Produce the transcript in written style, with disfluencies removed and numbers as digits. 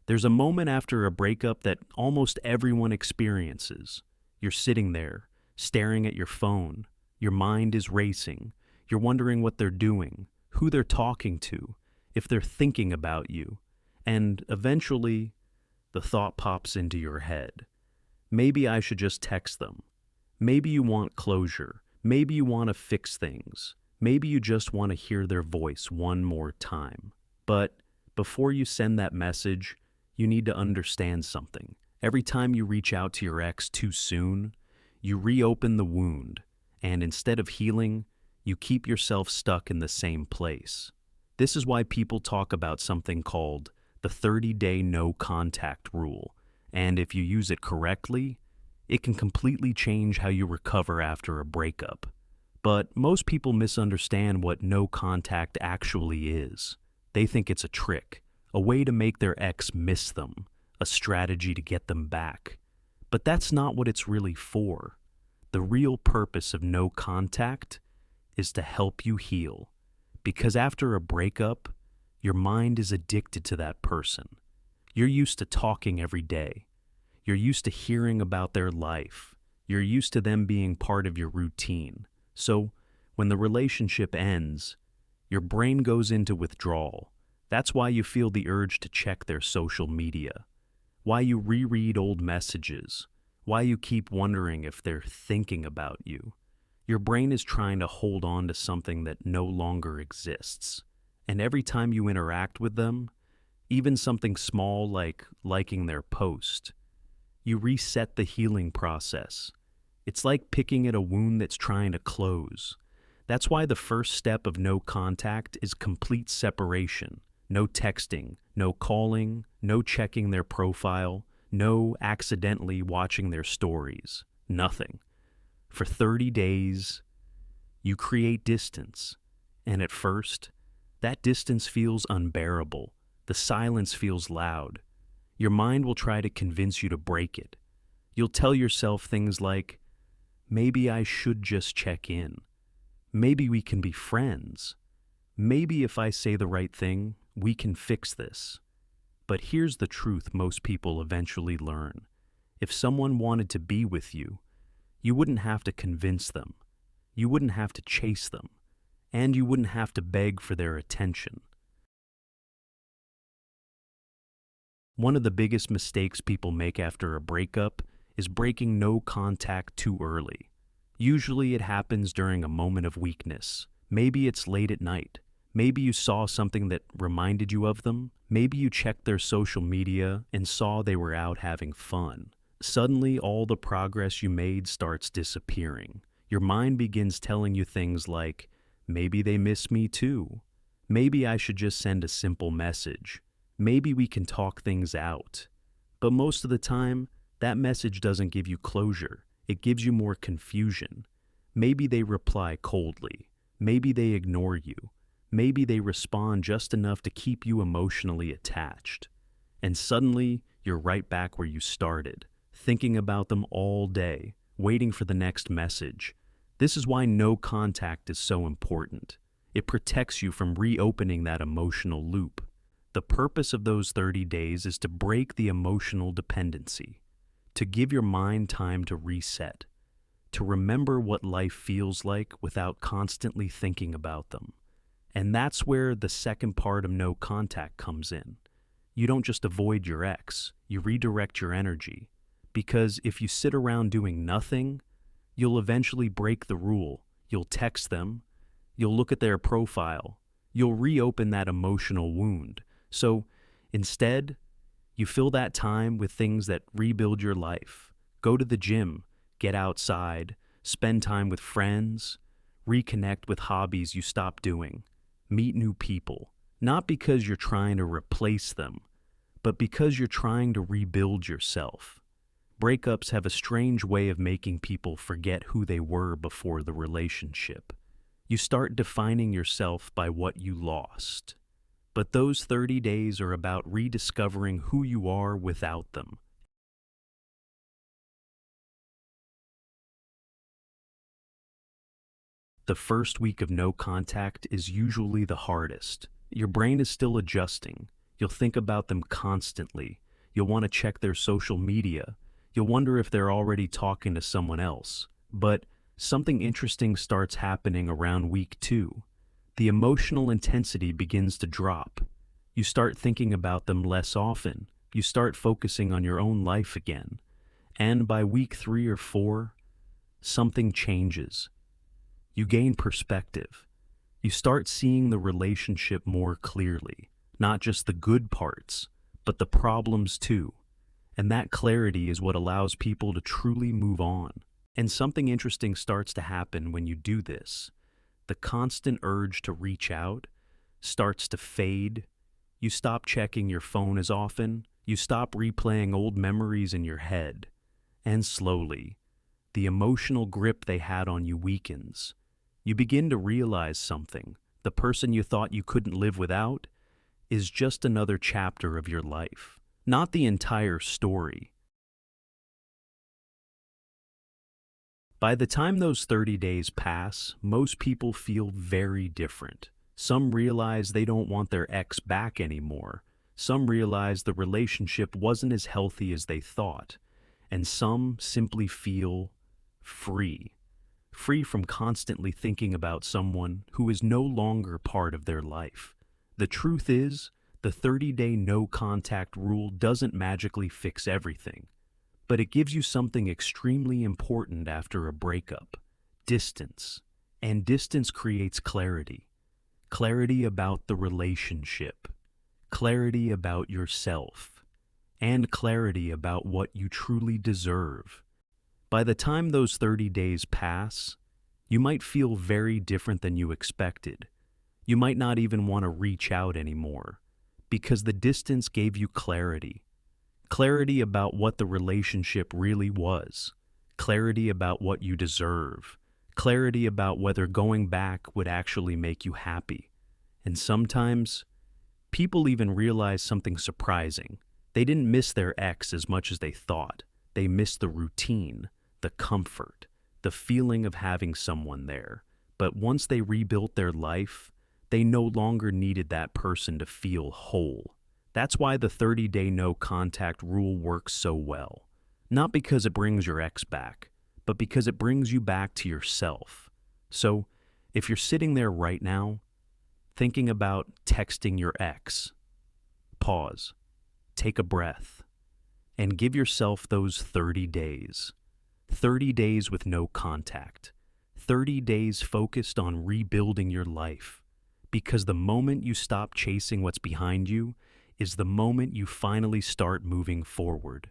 There's a moment after a breakup that almost everyone experiences. You're sitting there, staring at your phone. Your mind is racing. You're wondering what they're doing, who they're talking to, if they're thinking about you. And eventually, the thought pops into your head. Maybe I should just text them. Maybe you want closure. Maybe you want to fix things. Maybe you just want to hear their voice one more time. But before you send that message, you need to understand something. Every time you reach out to your ex too soon, you reopen the wound, and instead of healing, you keep yourself stuck in the same place. This is why people talk about something called the 30-day no contact rule, and if you use it correctly, it can completely change how you recover after a breakup. But most people misunderstand what no contact actually is. They think it's a trick, a way to make their ex miss them, a strategy to get them back. But that's not what it's really for. The real purpose of no contact is to help you heal. Because after a breakup, your mind is addicted to that person. You're used to talking every day. You're used to hearing about their life. You're used to them being part of your routine. So, when the relationship ends, your brain goes into withdrawal. That's why you feel the urge to check their social media, why you reread old messages, why you keep wondering if they're thinking about you. Your brain is trying to hold on to something that no longer exists. And every time you interact with them, even something small like liking their post, you reset the healing process. It's like picking at a wound that's trying to close. That's why the first step of no contact is complete separation. No texting, no calling, no checking their profile, no accidentally watching their stories. Nothing. For 30 days, you create distance. And at first, that distance feels unbearable. The silence feels loud. Your mind will try to convince you to break it. You'll tell yourself things like, maybe I should just check in. Maybe we can be friends. Maybe if I say the right thing, we can fix this. But here's the truth most people eventually learn. If someone wanted to be with you, you wouldn't have to convince them. You wouldn't have to chase them. And you wouldn't have to beg for their attention. One of the biggest mistakes people make after a breakup is breaking no contact too early. Usually it happens during a moment of weakness. Maybe it's late at night. Maybe you saw something that reminded you of them. Maybe you checked their social media and saw they were out having fun. Suddenly, all the progress you made starts disappearing. Your mind begins telling you things like, maybe they miss me too. Maybe I should just send a simple message. Maybe we can talk things out. But most of the time, that message doesn't give you closure. It gives you more confusion. Maybe they reply coldly. Maybe they ignore you. Maybe they respond just enough to keep you emotionally attached. And suddenly, you're right back where you started, thinking about them all day, waiting for the next message. This is why no contact is so important. It protects you from reopening that emotional loop. The purpose of those 30 days is to break the emotional dependency, to give your mind time to reset, to remember what life feels like without constantly thinking about them. And that's where the second part of no contact comes in. You don't just avoid your ex, you redirect your energy. Because if you sit around doing nothing, you'll eventually break the rule. You'll text them, you'll look at their profile, you'll reopen that emotional wound. So instead, you fill that time with things that rebuild your life. Go to the gym, get outside, spend time with friends, reconnect with hobbies you stopped doing. Meet new people, not because you're trying to replace them, but because you're trying to rebuild yourself. Breakups have a strange way of making people forget who they were before the relationship. You start defining yourself by what you lost. But those 30 days are about rediscovering who you are without them. The first week of no contact is usually the hardest. Your brain is still adjusting. You'll think about them constantly. You'll want to check their social media. You'll wonder if they're already talking to someone else. But something interesting starts happening around week 2. The emotional intensity begins to drop. You start thinking about them less often. You start focusing on your own life again. And by week 3 or 4, something changes. You gain perspective. You start seeing the relationship more clearly, not just the good parts, but the problems too. And that clarity is what allows people to truly move on. And something interesting starts to happen when you do this. The constant urge to reach out starts to fade. You stop checking your phone as often. You stop replaying old memories in your head. And slowly, the emotional grip they had on you weakens. You begin to realize something. The person you thought you couldn't live without is just another chapter of your life, not the entire story. By the time those 30 days pass, most people feel very different. Some realize they don't want their ex back anymore. Some realize the relationship wasn't as healthy as they thought. And some simply feel free. Free from constantly thinking about someone who is no longer part of their life. The truth is, the 30-day no-contact rule doesn't magically fix everything, but it gives you something extremely important after a breakup: distance. And distance creates clarity. Clarity about the relationship, clarity about yourself, and clarity about what you truly deserve. By the time those 30 days pass, you might feel very different than you expected. You might not even want to reach out anymore, because the distance gave you clarity. Clarity about what the relationship really was. Clarity about what you deserve. Clarity about whether going back would actually make you happy. And sometimes, people even realize something surprising. They didn't miss their ex as much as they thought. They missed the routine, the comfort, the feeling of having someone there. But once they rebuilt their life, they no longer needed that person to feel whole. That's why the 30-day no-contact rule works so well. Not because it brings your ex back, but because it brings you back to yourself. So, if you're sitting there right now, thinking about texting your ex, pause, take a breath, and give yourself those 30 days. 30 days with no contact. 30 days focused on rebuilding your life. Because the moment you stop chasing what's behind you is the moment you finally start moving forward.